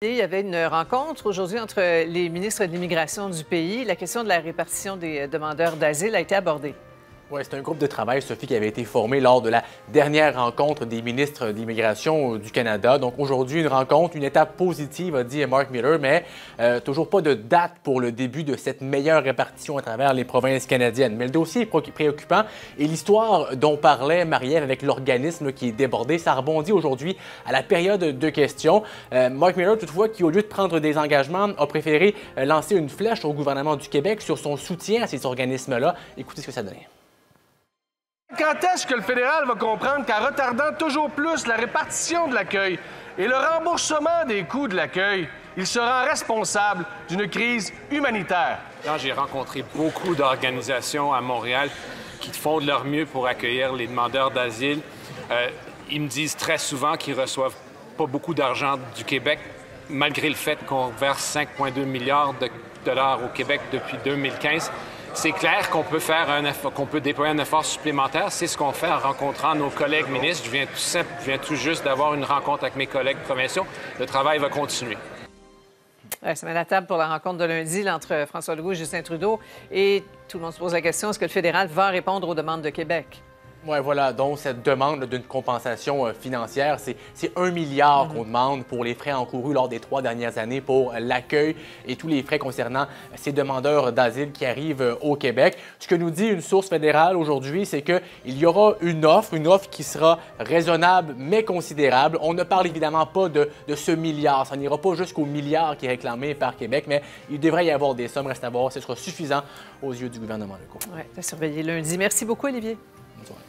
Il y avait une rencontre aujourd'hui entre les ministres de l'Immigration du pays. La question de la répartition des demandeurs d'asile a été abordée. Oui, c'est un groupe de travail, Sophie, qui avait été formé lors de la dernière rencontre des ministres de l'Immigration du Canada. Donc aujourd'hui, une rencontre, une étape positive, a dit Mark Miller, mais toujours pas de date pour le début de cette meilleure répartition à travers les provinces canadiennes. Mais le dossier est préoccupant et l'histoire dont parlait Marie-Ève avec l'organisme qui est débordé, ça rebondit aujourd'hui à la période de questions. Mark Miller, toutefois, qui au lieu de prendre des engagements, a préféré lancer une flèche au gouvernement du Québec sur son soutien à ces organismes-là. Écoutez ce que ça donnait. Quand est-ce que le fédéral va comprendre qu'en retardant toujours plus la répartition de l'accueil et le remboursement des coûts de l'accueil, il sera responsable d'une crise humanitaire? J'ai rencontré beaucoup d'organisations à Montréal qui font de leur mieux pour accueillir les demandeurs d'asile. Ils me disent très souvent qu'ils reçoivent pas beaucoup d'argent du Québec, malgré le fait qu'on verse 5,2 milliards de dollars au Québec depuis 2015. C'est clair qu'on peut faire qu'on peut déployer un effort supplémentaire. C'est ce qu'on fait en rencontrant nos collègues ministres. Je viens tout juste d'avoir une rencontre avec mes collègues provinciaux. Le travail va continuer. Ça met la table pour la rencontre de lundi là, entre François Legault et Justin Trudeau. Et tout le monde se pose la question, est-ce que le fédéral va répondre aux demandes de Québec? Oui, voilà. Donc, cette demande d'une compensation financière, c'est 1 milliard qu'on demande pour les frais encourus lors des 3 dernières années pour l'accueil et tous les frais concernant ces demandeurs d'asile qui arrivent au Québec. Ce que nous dit une source fédérale aujourd'hui, c'est qu'il y aura une offre qui sera raisonnable mais considérable. On ne parle évidemment pas de ce milliard. Ça n'ira pas jusqu'au milliard qui est réclamé par Québec, mais il devrait y avoir des sommes. Reste à voir si ce sera suffisant aux yeux du gouvernement Legault. Oui, à surveiller lundi. Merci beaucoup, Olivier. Bonne soirée.